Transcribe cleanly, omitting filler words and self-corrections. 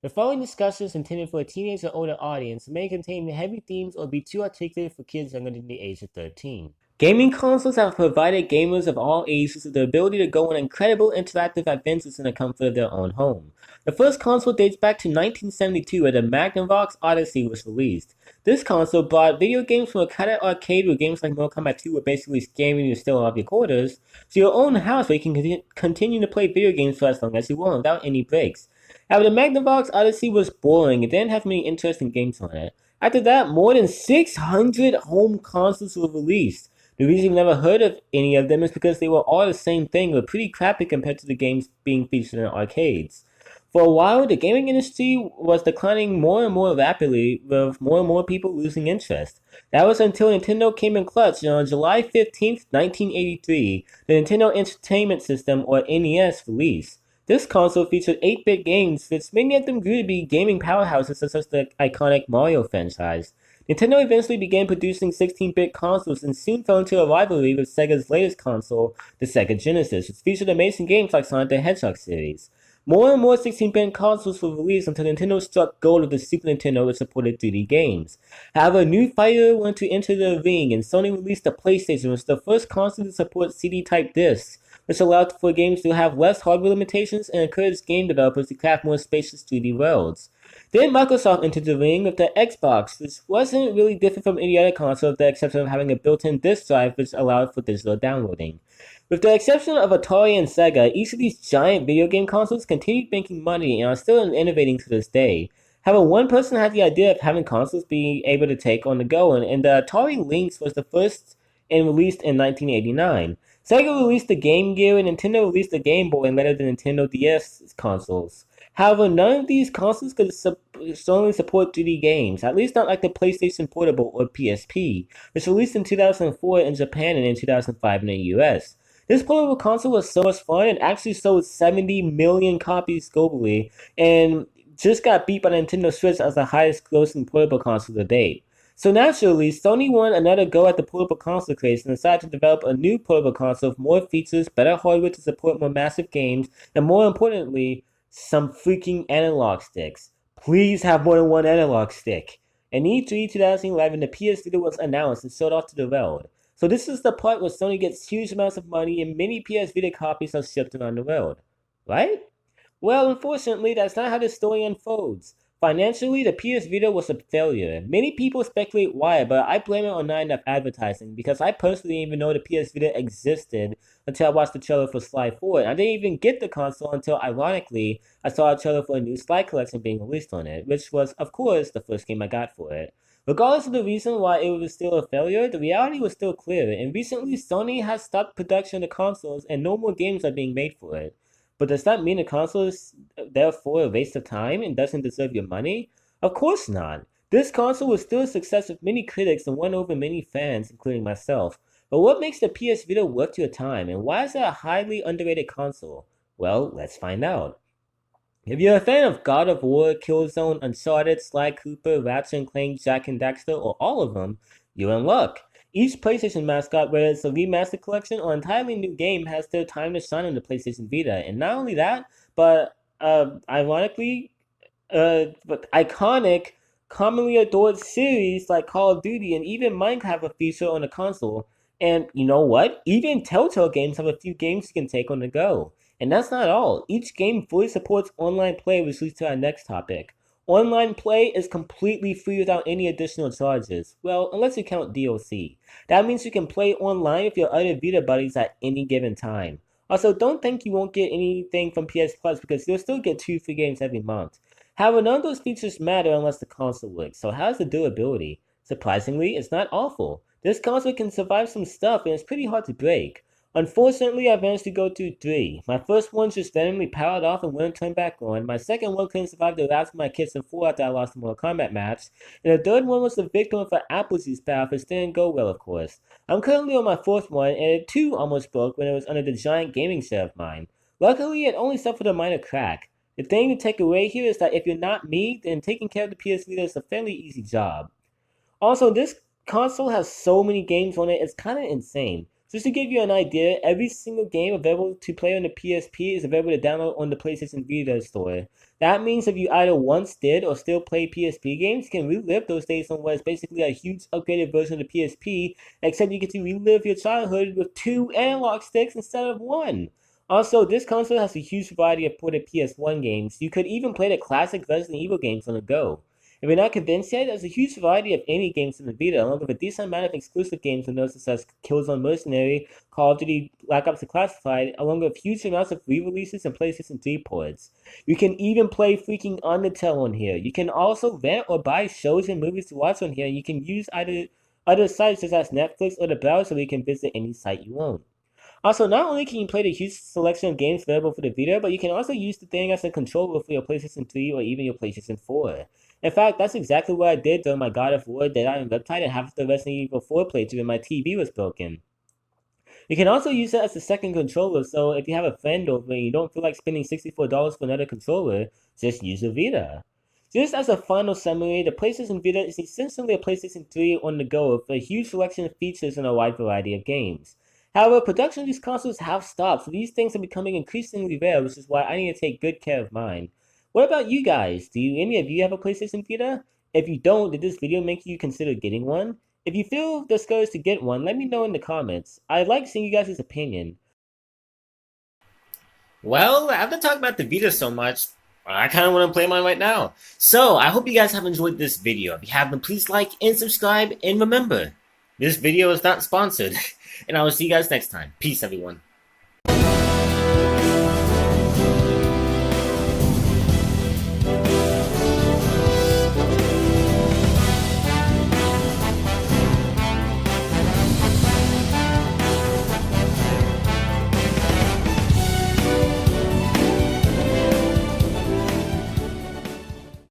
The following discussion is intended for a teenage or older audience and may contain heavy themes or be too articulate for kids younger than the age of 13. Gaming consoles have provided gamers of all ages with the ability to go on incredible interactive adventures in the comfort of their own home. The first console dates back to 1972 when the Magnavox Odyssey was released. This console brought video games from a crowded arcade where games like Mortal Kombat 2 were basically scaring you to steal off your quarters to your own house where you can continue to play video games for as long as you want without any breaks. However, the Magnavox Odyssey was boring and didn't have many interesting games on it. After that, more than 600 home consoles were released. The reason we never heard of any of them is because they were all the same thing, but pretty crappy compared to the games being featured in arcades. For a while, the gaming industry was declining more and more rapidly, with more and more people losing interest. That was until Nintendo came in clutch, and on July 15th, 1983, the Nintendo Entertainment System, or NES, released. This console featured 8-bit games, which many of them grew to be gaming powerhouses such as the iconic Mario franchise. Nintendo eventually began producing 16-bit consoles and soon fell into a rivalry with Sega's latest console, the Sega Genesis, which featured amazing games like Sonic the Hedgehog series. More and more 16-bit consoles were released until Nintendo struck gold with the Super Nintendo, which supported 3D games. However, a new fighter wanted to enter the ring, and Sony released the PlayStation, which was the first console to support CD-type discs, which allowed for games to have less hardware limitations and encouraged game developers to craft more spacious 3D worlds. Then Microsoft entered the ring with the Xbox, which wasn't really different from any other console with the exception of having a built-in disk drive which allowed for digital downloading. With the exception of Atari and Sega, each of these giant video game consoles continued making money and are still innovating to this day. However, one person had the idea of having consoles be able to take on the go, and the Atari Lynx was the first and released in 1989. Sega released the Game Gear, and Nintendo released the Game Boy and later the Nintendo DS consoles. However, none of these consoles could strongly support 3D games, at least not like the PlayStation Portable or PSP, which released in 2004 in Japan and in 2005 in the US. This portable console was so much fun and actually sold 70 million copies globally, and just got beat by the Nintendo Switch as the highest grossing portable console to date. So naturally, Sony won another go at the portable console craze and decided to develop a new portable console with more features, better hardware to support more massive games, and more importantly, some freaking analog sticks. Please have more than one analog stick. In E3 2011, the PS Vita was announced and sold off to the world. So this is the part where Sony gets huge amounts of money and many PS Vita copies are shipped around the world. Right? Well, unfortunately, that's not how the story unfolds. Financially, the PS Vita was a failure. Many people speculate why, but I blame it on not enough advertising, because I personally didn't even know the PS Vita existed until I watched the trailer for Sly 4, and I didn't even get the console until, ironically, I saw a trailer for a new Sly collection being released on it, which was, of course, the first game I got for it. Regardless of the reason why it was still a failure, the reality was still clear, and recently Sony has stopped production of the consoles and no more games are being made for it. But does that mean the console is therefore a waste of time and doesn't deserve your money? Of course not. This console was still a success with many critics and won over many fans, including myself. But what makes the PS Vita worth your time, and why is it a highly underrated console? Well, let's find out. If you're a fan of God of War, Killzone, Uncharted, Sly Cooper, Ratchet and Clank, Jak and Daxter, or all of them, you're in luck. Each PlayStation mascot, whether it's a remastered collection or entirely new game, has their time to shine on the PlayStation Vita. And not only that, but ironically, but iconic, commonly adored series like Call of Duty and even Minecraft have a feature on the console. And you know what? Even Telltale games have a few games you can take on the go. And that's not all. Each game fully supports online play, which leads to our next topic. Online play is completely free without any additional charges. Well, unless you count DLC. That means you can play online with your other Vita buddies at any given time. Also, don't think you won't get anything from PS Plus because you'll still get 2 free games every month. However, none of those features matter unless the console works. So how's the durability? Surprisingly, it's not awful. This console can survive some stuff and it's pretty hard to break. Unfortunately, I managed to go through 3. My first one just randomly powered off and wouldn't turn back on. My second one couldn't survive the last of my kitchen floor after I lost the Mortal Kombat match. And the third one was the victim of an apple juice bath, which didn't go well, of course. I'm currently on my fourth one, and it too almost broke when it was under the giant gaming chair of mine. Luckily, it only suffered a minor crack. The thing to take away here is that if you're not me, then taking care of the PS Vita is a fairly easy job. Also, this console has so many games on it, it's kind of insane. Just to give you an idea, every single game available to play on the PSP is available to download on the PlayStation Vita store. That means if you either once did or still play PSP games, you can relive those days on what is basically a huge upgraded version of the PSP, except you get to relive your childhood with 2 analog sticks instead of 1. Also, this console has a huge variety of ported PS1 games. You could even play the classic Resident Evil games on the go. If you're not convinced yet, there's a huge variety of indie games in the Vita, along with a decent amount of exclusive games on those such as Killzone Mercenary, Call of Duty Black Ops Declassified, along with huge amounts of re-releases and PlayStation 3 ports. You can even play freaking Undertale on here. You can also rent or buy shows and movies to watch on here. You can use either other sites such as Netflix or the browser where you can visit any site you want. Also, not only can you play the huge selection of games available for the Vita, but you can also use the thing as a controller for your PlayStation 3 or even your PlayStation 4. In fact, that's exactly what I did during my God of War Dead Island Riptide and half of the Resident Evil 4 playthrough when my TV was broken. You can also use it as a second controller, so if you have a friend over and you don't feel like spending $64 for another controller, just use your Vita. Just as a final summary, the PlayStation Vita is essentially a PlayStation 3 on the go with a huge selection of features and a wide variety of games. However, production of these consoles have stopped, so these things are becoming increasingly rare, which is why I need to take good care of mine. What about you guys? Do any of you have a PlayStation Vita? If you don't, did this video make you consider getting one? If you feel discouraged to get one, let me know in the comments. I'd like seeing you guys' opinion. Well, after talking about the Vita so much, I kind of want to play mine right now. So, I hope you guys have enjoyed this video. If you have, then please like and subscribe, and remember, this video is not sponsored. And I will see you guys next time. Peace, everyone.